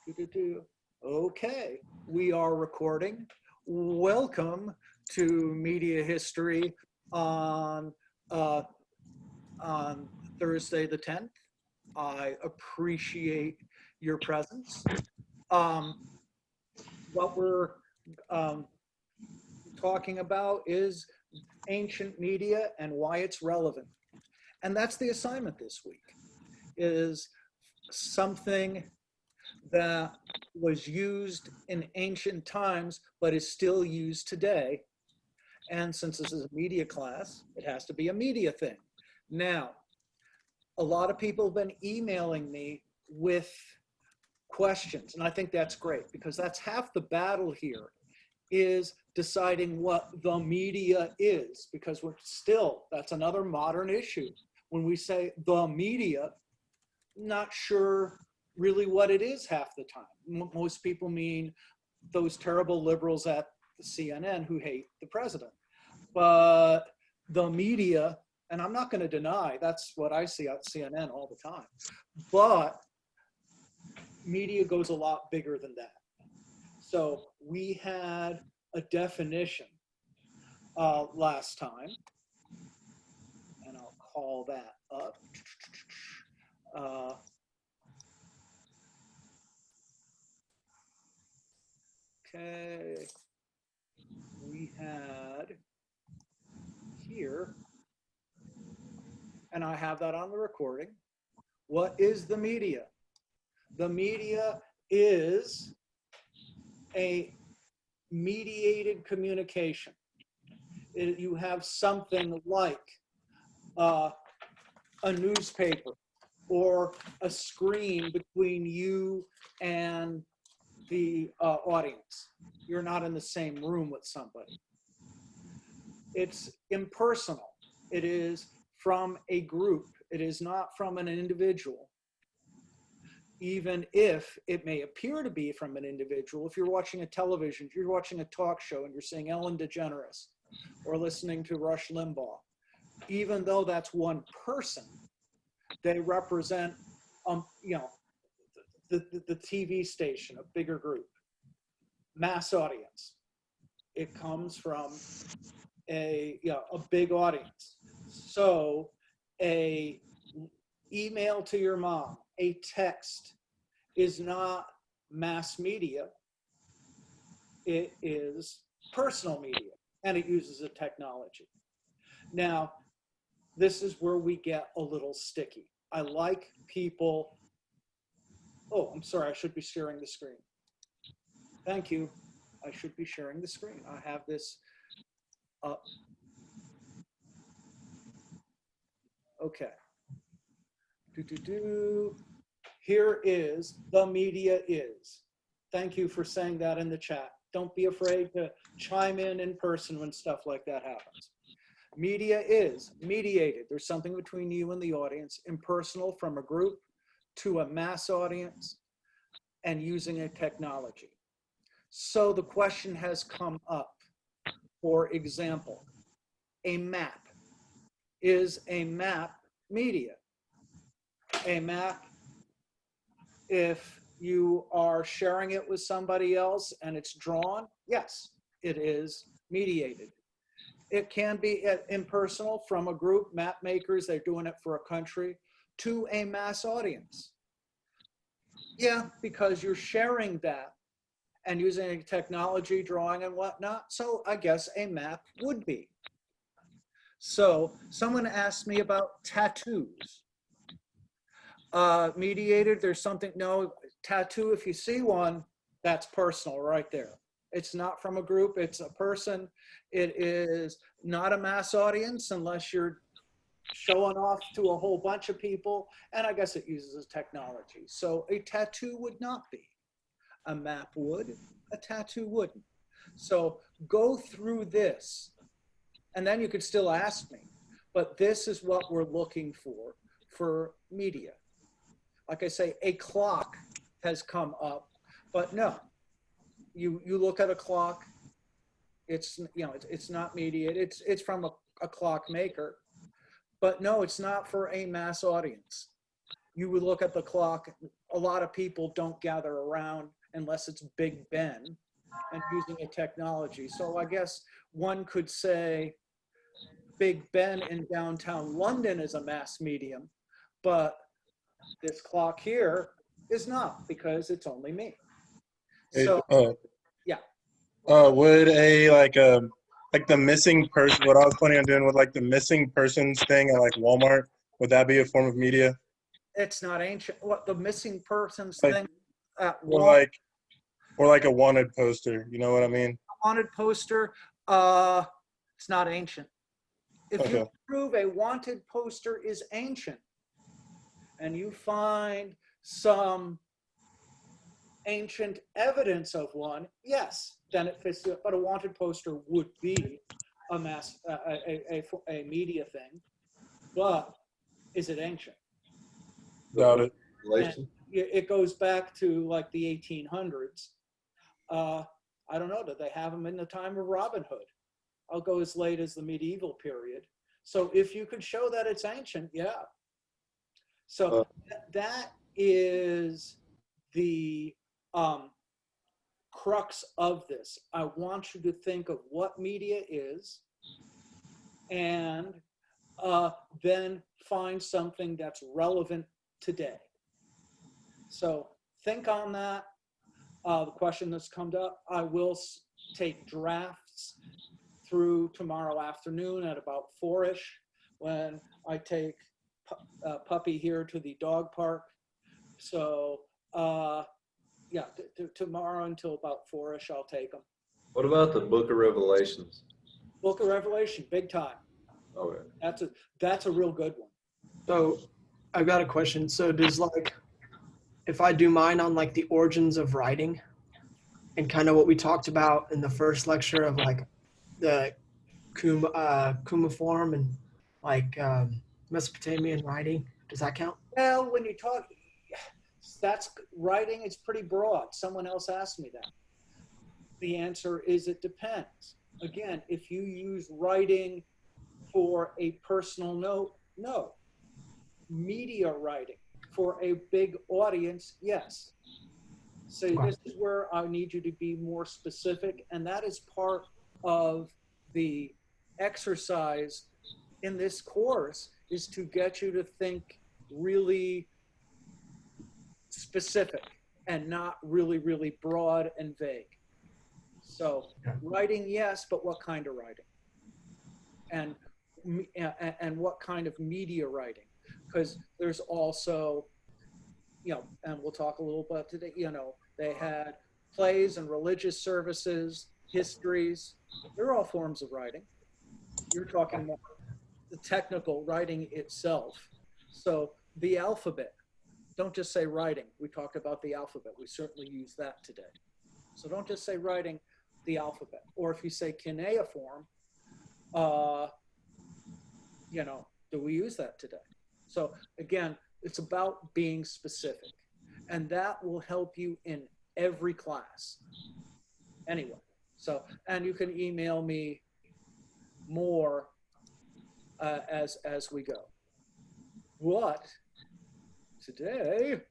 Doo-doo-doo. Okay, we are recording. Welcome to Media History on uh, on Thursday the 10th. I appreciate your presence. Um, what we're um, talking about is ancient media and why it's relevant. And that's the assignment this week, is something that was used in ancient times, but is still used today. And since this is a media class, it has to be a media thing. Now, a lot of people have been emailing me with questions, and I think that's great because that's half the battle here, is deciding what the media is, because we're still, that's another modern issue. When we say the media, not sure really what it is half the time. Most people mean those terrible liberals at the CNN who hate the president. But the media, and I'm not going to deny that's what I see at CNN all the time, but media goes a lot bigger than that. So we had a definition last time, and I'll call that up. Okay, we had here, and I have that on the recording. What is the media? The media is a mediated communication. You have something like a newspaper or a screen between you and the audience. You're not in the same room with somebody. It's impersonal. It is from a group. It is not from an individual. Even if it may appear to be from an individual, if you're watching a television, if you're watching a talk show and you're seeing Ellen DeGeneres or listening to Rush Limbaugh, even though that's one person, they represent, the TV station, a bigger group, mass audience. It comes from a big audience. So a email to your mom, a text is not mass media. It is personal media, and it uses a technology. Now, this is where we get a little sticky. I like people. Oh, I'm sorry, I should be sharing the screen. Thank you. I should be sharing the screen. I have this up. Okay. Here is the media is. Thank you for saying that in the chat. Don't be afraid to chime in person when stuff like that happens. Media is mediated. There's something between you and the audience, impersonal from a group to a mass audience, and using a technology. So the question has come up. For example, a map. Is a map media? A map, if you are sharing it with somebody else and it's drawn, yes, it is mediated. It can be impersonal from a group, map makers, they're doing it for a country, to a mass audience. Yeah, because you're sharing that and using technology, drawing and whatnot. So I guess a map would be. So someone asked me about tattoos. Mediated, there's something, no, tattoo, if you see one, that's personal right there. It's not from a group, it's a person. It is not a mass audience unless you're showing off to a whole bunch of people, and I guess it uses technology. So a tattoo would not be. A map would, a tattoo wouldn't. So go through this, and then you could still ask me, but this is what we're looking for media. Like I say, a clock has come up, but no, you look at a clock, it's not mediated, it's from a clock maker, but no, it's not for a mass audience. You would look at the clock a lot of people don't gather around unless it's Big Ben and using a technology. So I guess one could say Big Ben in downtown London is a mass medium, but this clock here is not because it's only me. So yeah. Would like the missing person, what I was planning on doing with like the missing persons thing at like Walmart, would that be a form of media? It's not ancient. What, the missing persons Like, thing at or like a wanted poster, you know what I mean? wanted poster, it's not ancient. If you Okay. prove a wanted poster is ancient and you find some ancient evidence of one, yes, then it fits. But a wanted poster would be a a media thing. But is it ancient? Doubt it. And it goes back to like the 1800s. I don't know. Did they have them in the time of Robin Hood? I'll go as late as the medieval period. So if you could show that it's ancient, yeah. So that is the crux of this. I want you to think of what media is and then find something that's relevant today. So think on that. The question that's come up, I will take drafts through tomorrow afternoon at about 4-ish when I take Puppy here to the dog park. So yeah, tomorrow until about 4-ish, I'll take them. What about the Book of Revelations? Book of Revelation, big time. Oh, yeah. That's a real good one. So I've got a question. So does like, if I do mine on like the origins of writing and kind of what we talked about in the first lecture of like the cuneiform and like Mesopotamian writing, does that count? Well, when you talk, that's writing is pretty broad. Someone else asked me that. The answer is it depends. Again, if you use writing for a personal note, no. Media writing for a big audience, yes. So this is where I need you to be more specific, and that is part of the exercise in this course, is to get you to think really specific and not really, really broad and vague. So writing, yes, but what kind of writing? And what kind of media writing? Because there's also, you know, and we'll talk a little bit today, you know, they had plays and religious services, histories. They're all forms of writing. You're talking about the technical writing itself. So the alphabet, don't just say writing. We talked about the alphabet. We certainly use that today. So don't just say writing, the alphabet. Or if you say cuneiform, you know, do we use that today? So again, it's about being specific, and that will help you in every class. Anyway, so, and you can email me more as we go. What today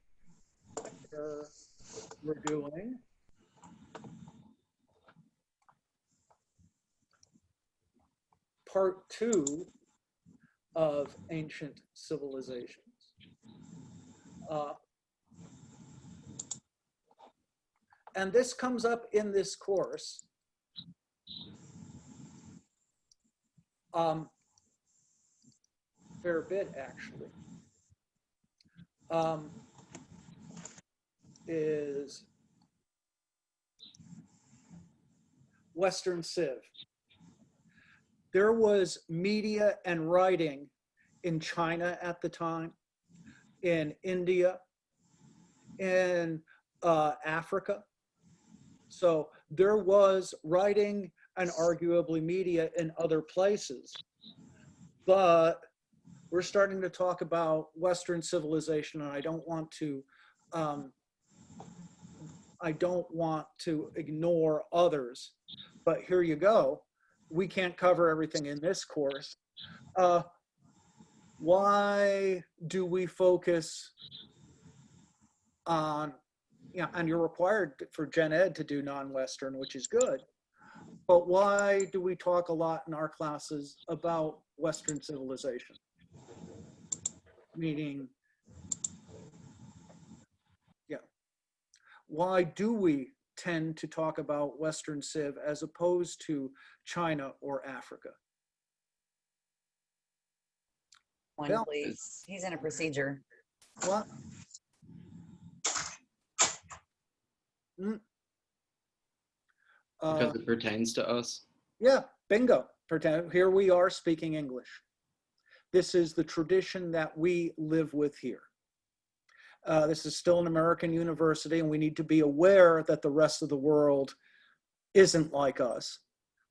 we're doing part 2 of ancient civilizations. And this comes up in this course. Fair bit, actually. Is Western Civ. There was media and writing in China at the time, in India, in Africa. So there was writing and arguably media in other places. But we're starting to talk about Western civilization, and I don't want to ignore others. But here you go. We can't cover everything in this course. Why do we focus on, yeah, and you're required for Gen Ed to do non-Western, which is good. But why do we talk a lot in our classes about Western civilization? Meaning, yeah, why do we tend to talk about Western Civ as opposed to China or Africa? One, Bill? please. He's in a procedure. What? Because it pertains to us. Yeah, bingo. Here we are speaking English. This is the tradition that we live with here. This is still an American university, and we need to be aware that the rest of the world isn't like us.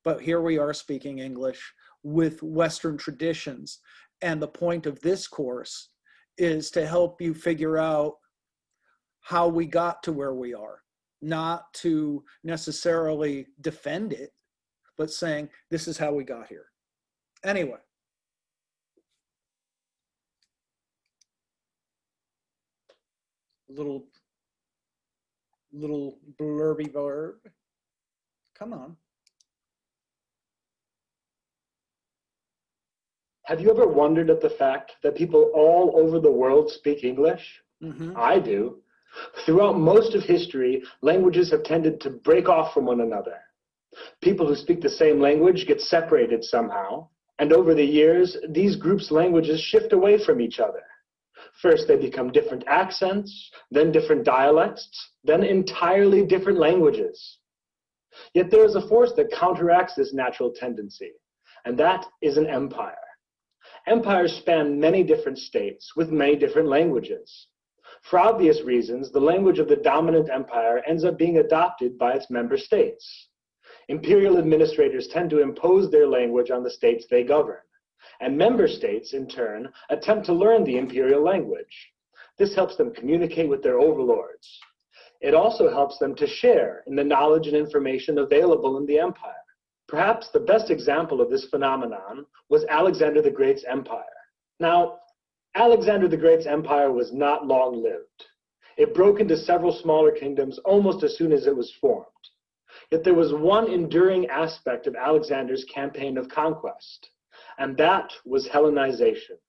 But here we are speaking English with Western traditions. And the point of this course is to help you figure out how we got to where we are, not to necessarily defend it, but saying, this is how we got here. Anyway. Little blurby blurb. Come on. Have you ever wondered at the fact that people all over the world speak English? Mm-hmm. I do. Throughout most of history, languages have tended to break off from one another. People who speak the same language get separated somehow, and over the years, these groups' languages shift away from each other. First, they become different accents, then different dialects, then entirely different languages. Yet there is a force that counteracts this natural tendency, and that is an empire. Empires span many different states with many different languages. For obvious reasons, the language of the dominant empire ends up being adopted by its member states. Imperial administrators tend to impose their language on the states they govern, and member states, in turn, attempt to learn the imperial language. This helps them communicate with their overlords. It also helps them to share in the knowledge and information available in the empire. Perhaps the best example of this phenomenon was Alexander the Great's empire. Now, Alexander the Great's empire was not long-lived. It broke into several smaller kingdoms almost as soon as it was formed. Yet there was one enduring aspect of Alexander's campaign of conquest, and that was Hellenization.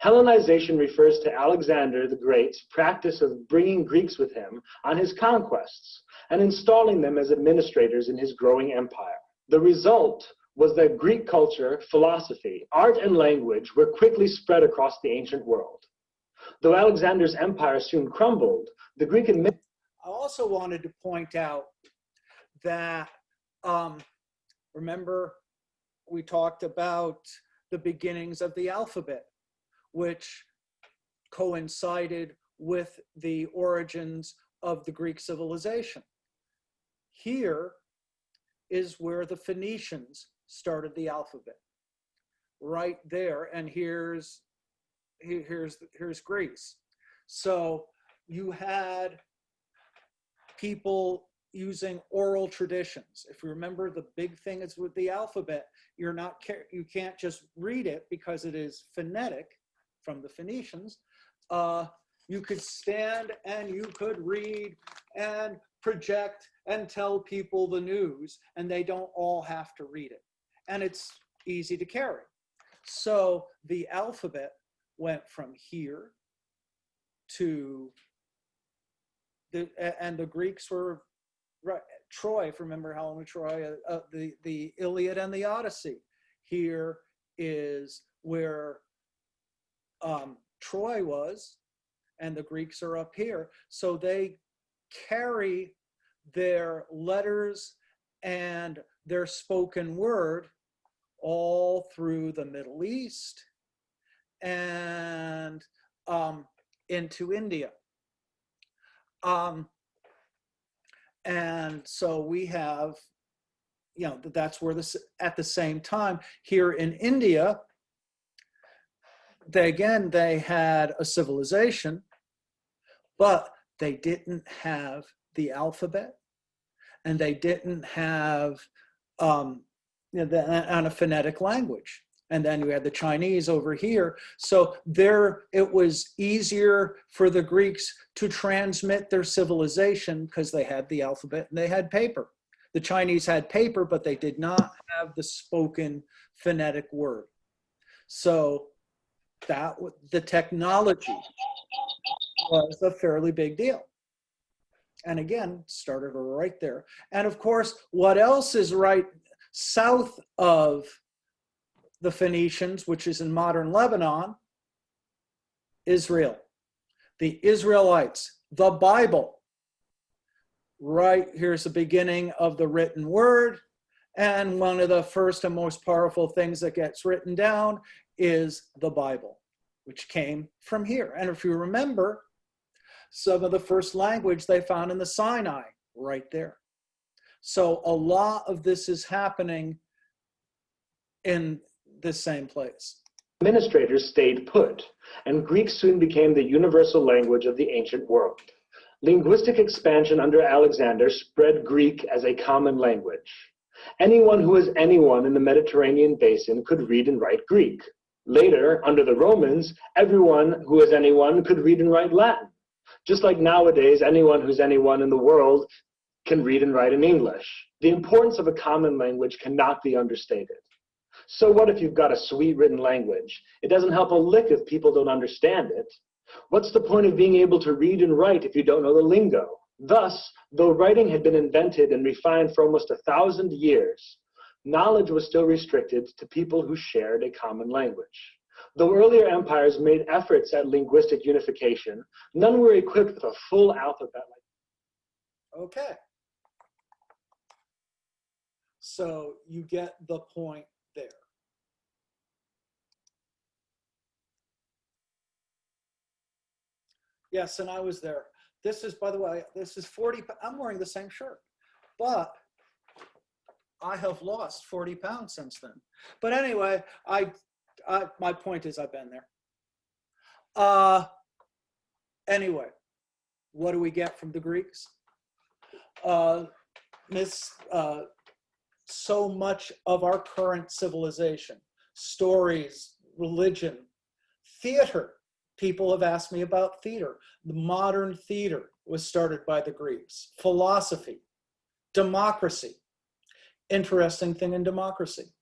Hellenization refers to Alexander the Great's practice of bringing Greeks with him on his conquests and installing them as administrators in his growing empire. The result was that Greek culture, philosophy, art, and language were quickly spread across the ancient world. Though Alexander's empire soon crumbled, the Greek I also wanted to point out that, remember, we talked about the beginnings of the alphabet, which coincided with the origins of the Greek civilization. Here is where the Phoenicians started the alphabet, right there. And here's Greece. So you had people using oral traditions. If you remember, the big thing is with the alphabet, you can't just read it because it is phonetic from the Phoenicians. You could stand and you could read and project and tell people the news, and they don't all have to read it. And it's easy to carry. So the alphabet went from here to and the Greeks were, right, Troy, if you remember Helen of Troy, the Iliad and the Odyssey. Here is where Troy was, and the Greeks are up here. So they carry their letters and their spoken word all through the Middle East and into India. And so we have, that's where this, at the same time, here in India, they had a civilization, but they didn't have the alphabet, and they didn't have on a phonetic language. And then you had the Chinese over here. So there, it was easier for the Greeks to transmit their civilization because they had the alphabet and they had paper. The Chinese had paper, but they did not have the spoken phonetic word. So that the technology was a fairly big deal. And again, started right there. And of course, what else is right south of the Phoenicians, which is in modern Lebanon? Israel. The Israelites, the Bible. Right here's the beginning of the written word. And one of the first and most powerful things that gets written down is the Bible, which came from here. And if you remember, some of the first language they found in the Sinai, right there. So a lot of this is happening in the same place. Administrators stayed put, and Greek soon became the universal language of the ancient world. Linguistic expansion under Alexander spread Greek as a common language. Anyone who was anyone in the Mediterranean basin could read and write Greek. Later, under the Romans, everyone who was anyone could read and write Latin. Just like nowadays, anyone who's anyone in the world can read and write in English. The importance of a common language cannot be understated. So what if you've got a sweet written language? It doesn't help a lick if people don't understand it. What's the point of being able to read and write if you don't know the lingo? Thus, though writing had been invented and refined for almost 1,000 years, knowledge was still restricted to people who shared a common language. Though earlier empires made efforts at linguistic unification, none were equipped with a full alphabet. Okay. So you get the point there. Yes, and I was there. This is, by the way, this is 40, I'm wearing the same shirt, but I have lost 40 pounds since then. But anyway, my point is I've been there. Anyway, what do we get from the Greeks? So much of our current civilization, stories, religion, theater. People have asked me about theater. The modern theater was started by the Greeks. Philosophy, democracy. Interesting thing in democracy.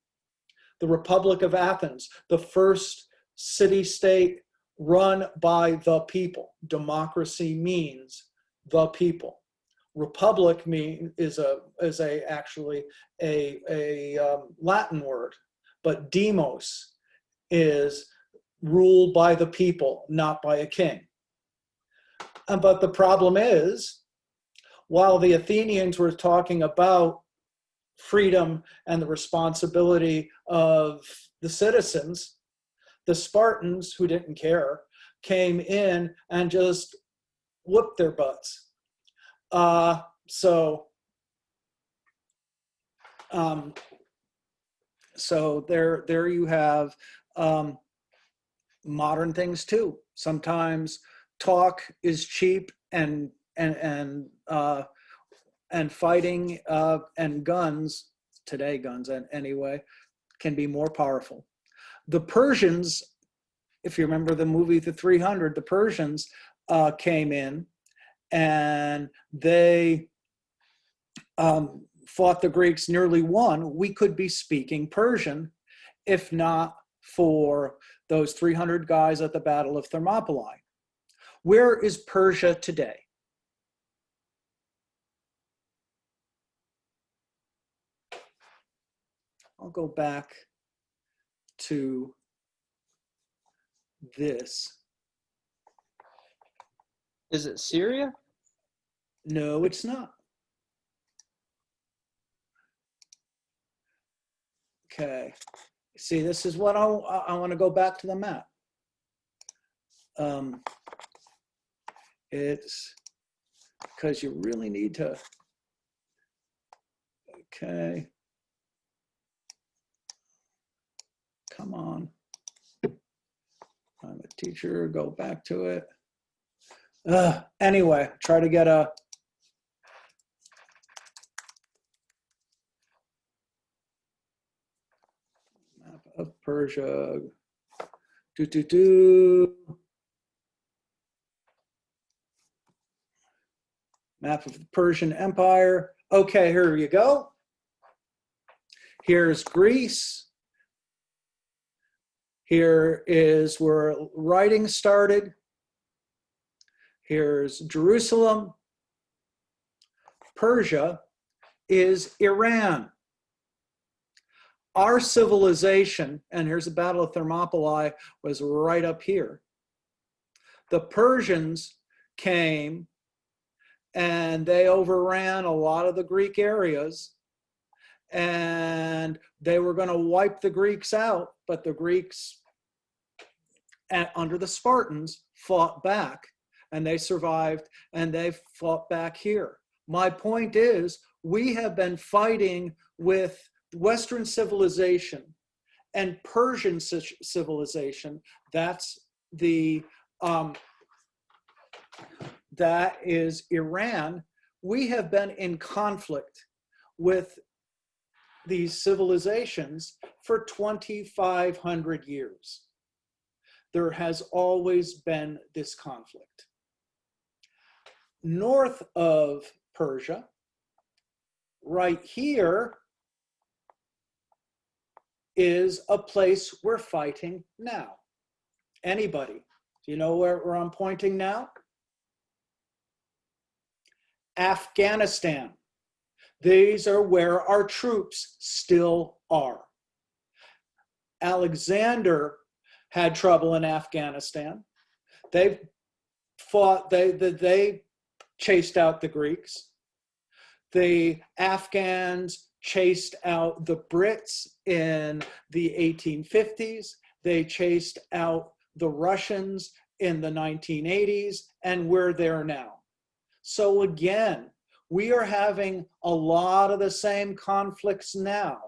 The Republic of Athens, the first city-state run by the people. Democracy means the people. Republic is actually a Latin word, but demos is ruled by the people, not by a king. But the problem is, while the Athenians were talking about freedom and the responsibility of the citizens, the Spartans, who didn't care, came in and just whooped their butts. So there you have modern things too. Sometimes talk is cheap, and fighting and guns, today guns anyway, can be more powerful. The Persians, if you remember the movie The 300, the Persians came in and they fought the Greeks, nearly won. We could be speaking Persian if not for those 300 guys at the Battle of Thermopylae. Where is Persia today? I'll go back to this. Is it Syria? No, it's not. Okay. See, this is what I want to go back to the map. It's because you really need to. Okay. Come on. I'm a teacher, go back to it. Anyway, try to get a. Map of Persia. Do. Map of the Persian Empire. Okay, here you go. Here's Greece. Here is where writing started. Here's Jerusalem. Persia is Iran. Our civilization, and here's the Battle of Thermopylae, was right up here. The Persians came and they overran a lot of the Greek areas, and they were going to wipe the Greeks out, but the Greeks, under the Spartans, fought back, and they survived, and they fought back here. My point is, we have been fighting with Western civilization and Persian civilization. That's the that is Iran. We have been in conflict with these civilizations for 2,500 years. There has always been this conflict. North of Persia, right here, is a place we're fighting now. Anybody? Do you know where I'm pointing now? Afghanistan. These are where our troops still are. Alexander had trouble in Afghanistan. They fought, they chased out the Greeks. The Afghans chased out the Brits in the 1850s. They chased out the Russians in the 1980s, and we're there now. So again, we are having a lot of the same conflicts now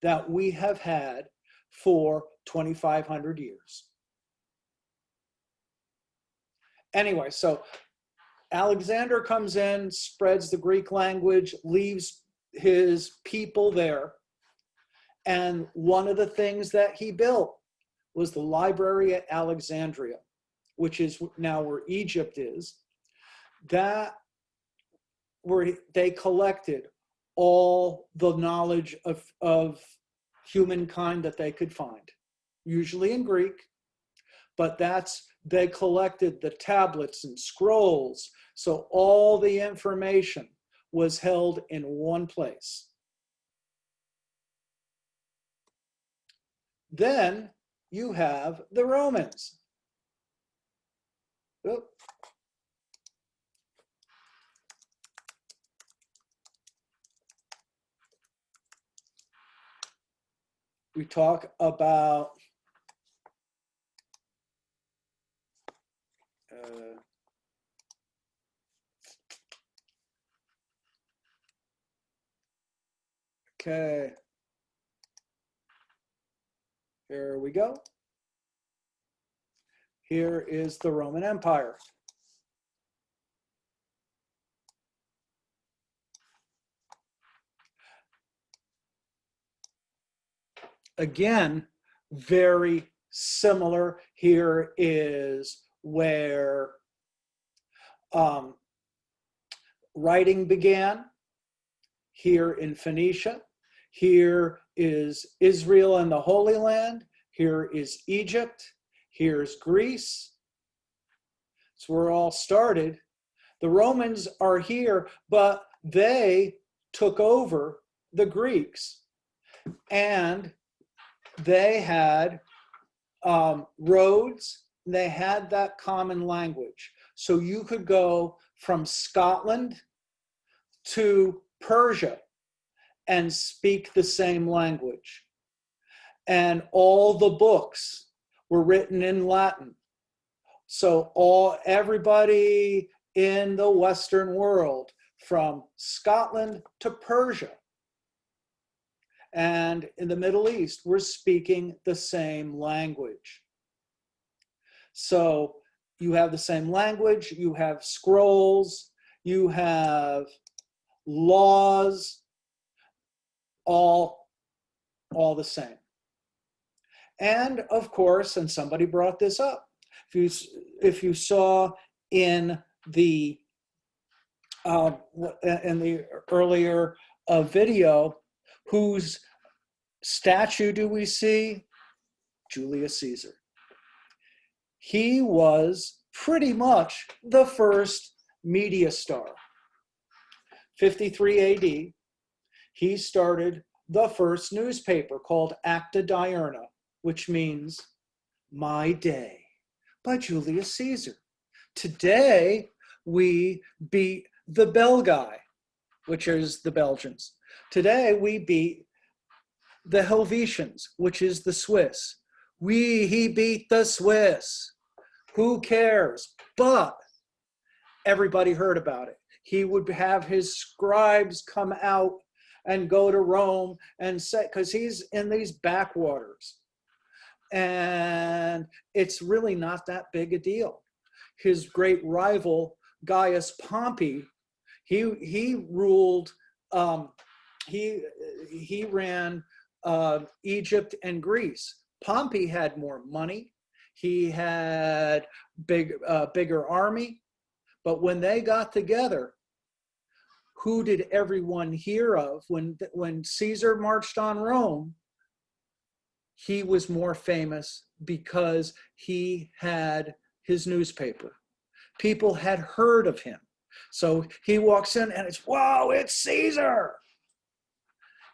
that we have had for 2,500 years. Anyway, so Alexander comes in, spreads the Greek language, leaves his people there. And one of the things that he built was the library at Alexandria, which is now where Egypt is. That where they collected all the knowledge of humankind that they could find, usually in Greek, but they collected the tablets and scrolls, so all the information was held in one place. Then you have the Romans. Oop. We talk about okay, here we go. Here is the Roman Empire. Again, very similar. Here is where writing began, here in Phoenicia. Here is Israel and the Holy Land. Here is Egypt. Here's Greece. It's where it all started. The Romans are here, but they took over the Greeks, and they had roads. They had that common language. So you could go from Scotland to Persia and speak the same language. And all the books were written in Latin. So everybody in the Western world, from Scotland to Persia and in the Middle East, were speaking the same language. So you have the same language, you have scrolls, you have laws, all the same. And of course, and somebody brought this up, if you saw in the earlier video, whose statue do we see? Julius Caesar. He was pretty much the first media star. 53 AD, he started the first newspaper called Acta Diurna, which means My Day, by Julius Caesar. Today, we beat the Belgae, which is the Belgians. Today, we beat the Helvetians, which is the Swiss. He beat the Swiss. Who cares? But everybody heard about it. He would have his scribes come out and go to Rome and say, because he's in these backwaters. And it's really not that big a deal. His great rival, Gaius Pompey, he ruled, he ran Egypt and Greece. Pompey had more money. He had bigger army. But when they got together, who did everyone hear of? When Caesar marched on Rome, he was more famous because he had his newspaper. People had heard of him. So he walks in and it's, whoa, it's Caesar.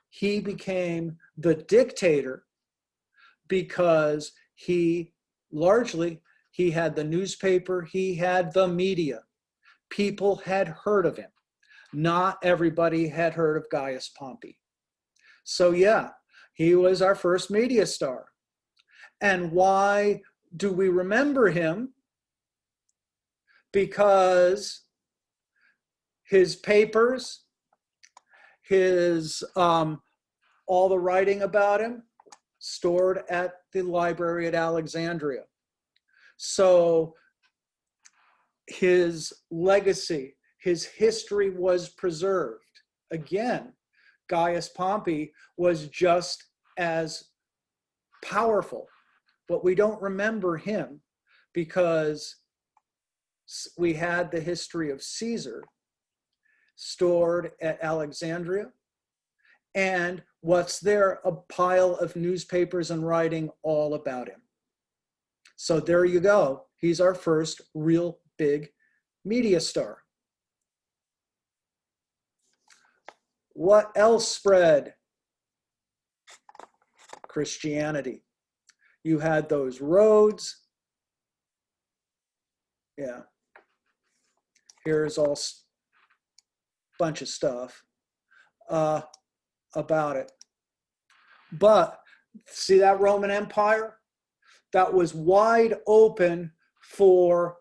He became the dictator because he had the newspaper, he had the media. People had heard of him. Not everybody had heard of Gaius Pompey. So yeah, he was our first media star. And why do we remember him? Because his papers, his all the writing about him, stored at the library at Alexandria. So his legacy, his history was preserved. Again, Gaius Pompey was just as powerful, but we don't remember him because we had the history of Caesar stored at Alexandria. And what's there? A pile of newspapers and writing all about him. So there you go. He's our first real big media star. What else spread? Christianity. You had those roads. Yeah. Here's all bunch of stuff about it. But see that Roman Empire? That was wide open for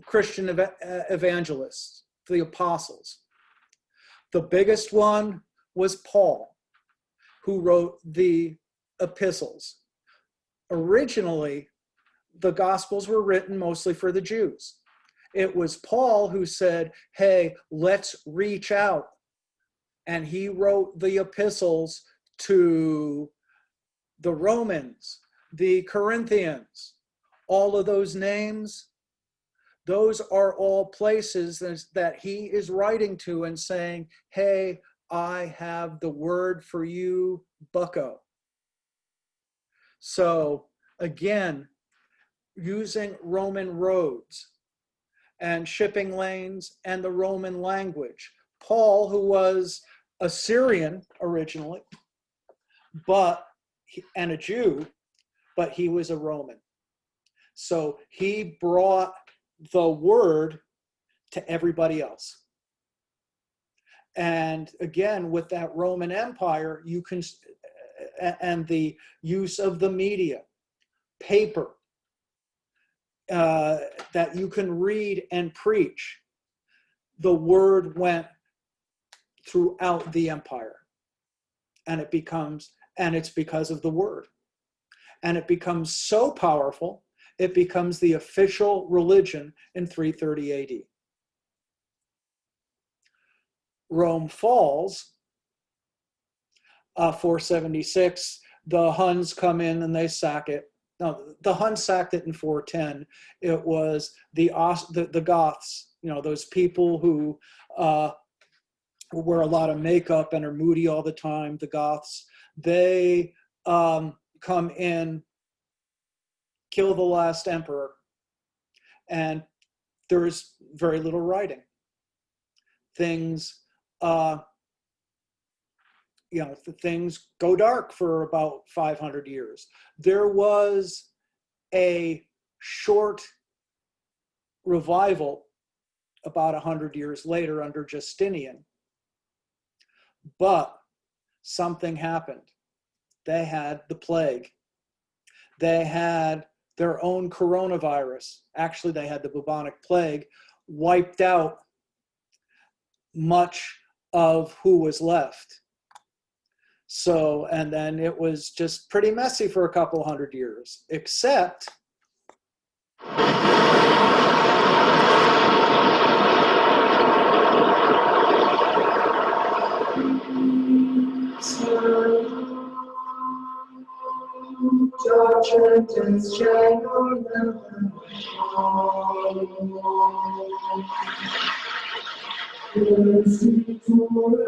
Christian evangelists, the apostles. The biggest one was Paul, who wrote the epistles. Originally, the Gospels were written mostly for the Jews. It was Paul who said, hey, let's reach out. And he wrote the epistles to the Romans, the Corinthians, all of those names. Those are all places that he is writing to and saying, hey, I have the word for you, bucko. So again, using Roman roads and shipping lanes and the Roman language. Paul, who was a Syrian originally, and a Jew, but he was a Roman. So he brought the word to everybody else. And again, with that Roman Empire, you can, and the use of the media, paper, that you can read and preach, the word went throughout the empire. And it's because of the word. And it becomes so powerful, it becomes the official religion in 330 AD. Rome falls, 476. the Huns come in and they sack it. No, the Huns sacked it in 410. It was the Goths, you know, those people who wear a lot of makeup and are moody all the time, the Goths. They come in, kill the last emperor, and there's very little writing. Things, things go dark for about 500 years. There was a short revival about 100 years later under Justinian, but something happened. They had the plague. They had their own coronavirus. Actually, they had the bubonic plague, wiped out much of who was left. So, and then it was just pretty messy for a couple hundred years, except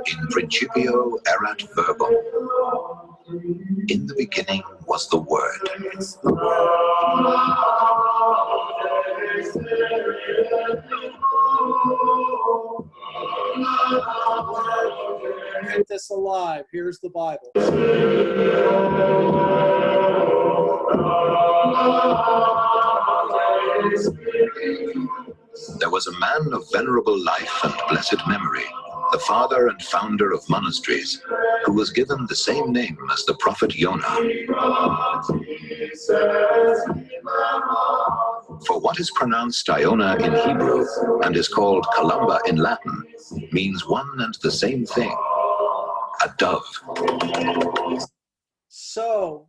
In principio erat verbum. In the beginning was the Word. keep this alive. Here's the Bible. There was a man of venerable life and blessed memory, the father and founder of monasteries, who was given the same name as the prophet Jonah. For what is pronounced Iona in Hebrew and is called Columba in Latin means one and the same thing, a dove. So,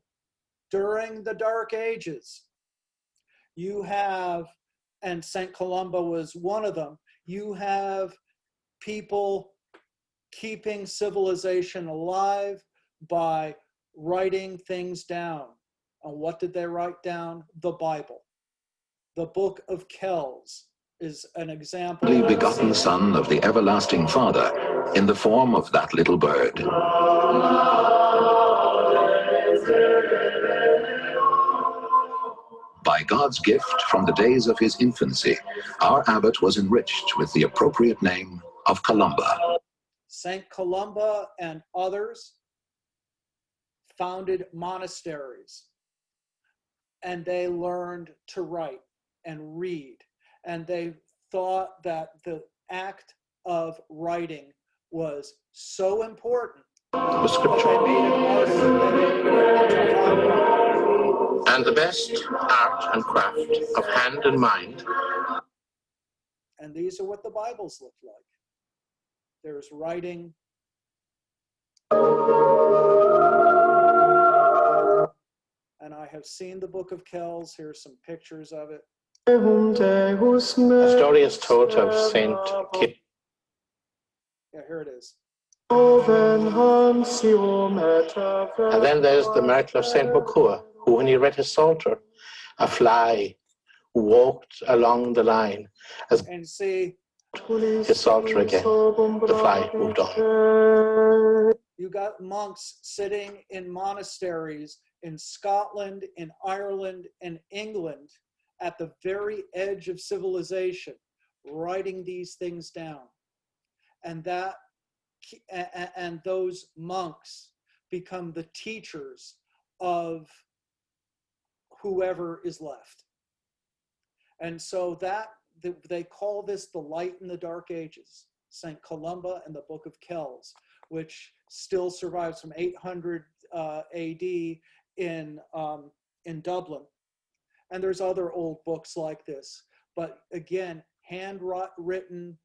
during the Dark Ages, you have, and St. Columba was one of them, you have people keeping civilization alive by writing things down. And what did they write down? The Bible. The Book of Kells is an example. The begotten Son of the everlasting Father, in the form of that little bird. By God's gift from the days of his infancy, our abbot was enriched with the appropriate name of Columba. St. Columba and others founded monasteries, and they learned to write and read, and they thought that the act of writing was so important. The scripture. And the best art and craft of hand and mind. And these are what the Bibles look like. There's writing. And I have seen the Book of Kells. Here's some pictures of it. A story is told of Saint Kip. Yeah, here it is. And then there's the miracle of Saint Mokua, who, when he read his Psalter, a fly walked along the line as And see, his Psalter again. The fly moved on. you got monks sitting in monasteries in Scotland, in Ireland, and England at the very edge of civilization, writing these things down. And those monks become the teachers of whoever is left. And so they call this the light in the dark ages, St. Columba and the Book of Kells, which still survives from 800 AD in Dublin. And there's other old books like this. But again, handwritten,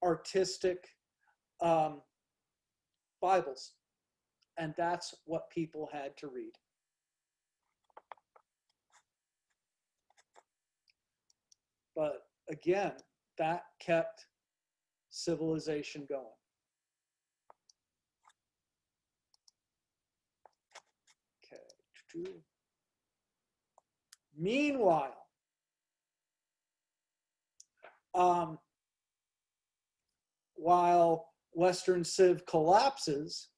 artistic Bibles. And that's what people had to read. But again, that kept civilization going. Meanwhile, while Western Civ collapses,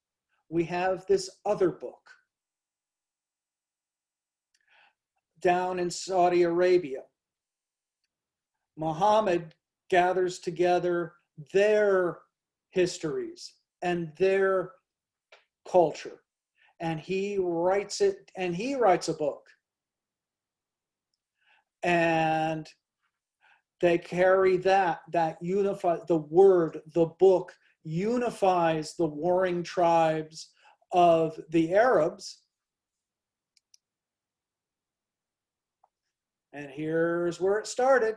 we have this other book down in Saudi Arabia. Muhammad gathers together their histories and their culture, and he writes it, and he writes a book. And they carry that unifies the word, the book unifies the warring tribes of the Arabs. And here's where it started.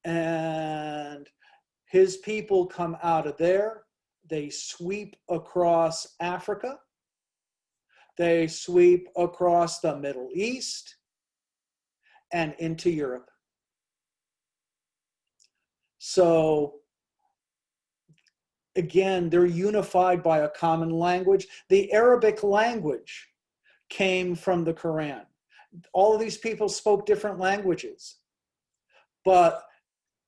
And his people come out of there. They sweep across Africa. They sweep across the Middle East and into Europe. So again, they're unified by a common language. The Arabic language came from the Quran. All of these people spoke different languages, but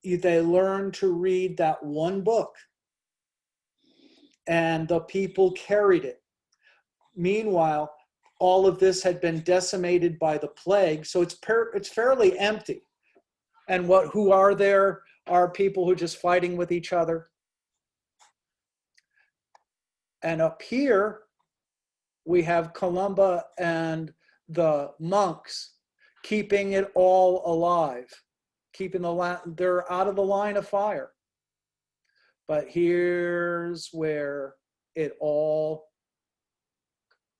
they learned to read that one book, and the people carried it. Meanwhile, all of this had been decimated by the plague, so it's fairly empty. And who are there are people who are just fighting with each other. And up here, we have Columba and the monks keeping it all alive, they're out of the line of fire. But here's where it all,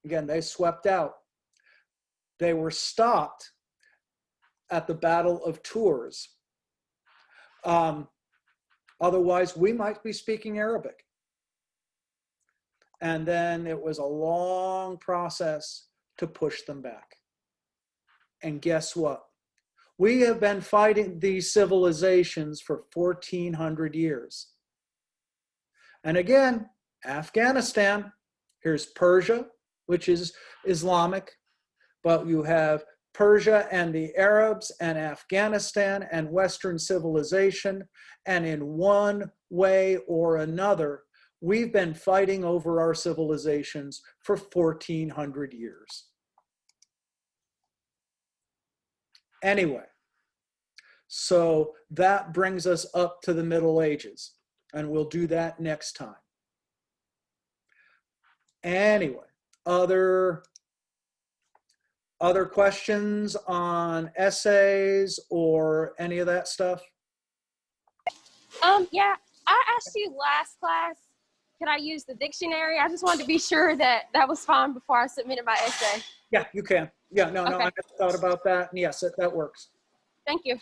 again, they swept out. They were stopped at the Battle of Tours. Otherwise, we might be speaking Arabic. And then it was a long process to push them back. And guess what? We have been fighting these civilizations for 1,400 years. And again, Afghanistan, here's Persia, which is Islamic, but you have Persia and the Arabs and Afghanistan and Western civilization, and in one way or another, we've been fighting over our civilizations for 1,400 years. Anyway, so that brings us up to the Middle Ages, and we'll do that next time. Anyway, other questions on essays or any of that stuff? Yeah, I asked you last class, could I use the dictionary? I just wanted to be sure that that was fine before I submitted my essay. Yeah, you can. Yeah, no, Okay. I never thought about that. And yes, that works. Thank you.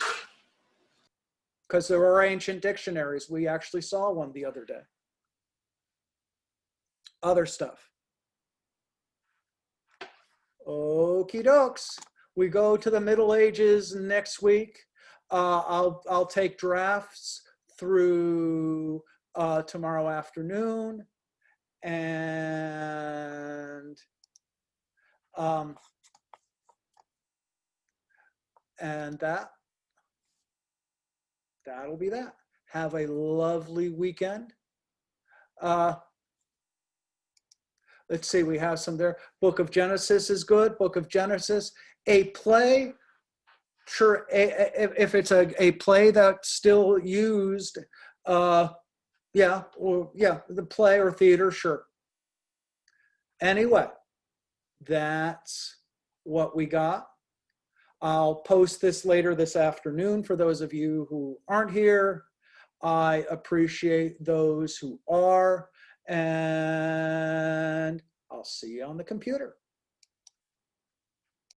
Because there are ancient dictionaries. We actually saw one the other day. Other stuff. Okie dokes. We go to the Middle Ages next week. I'll take drafts through tomorrow afternoon, and that'll be that. Have a lovely weekend. Let's see, we have some there. Book of Genesis is good. Book of Genesis. A play, sure, if it's a play that's still used, yeah, the play or theater, sure. Anyway, that's what we got. I'll post this later this afternoon for those of you who aren't here. I appreciate those who are, and I'll see you on the computer.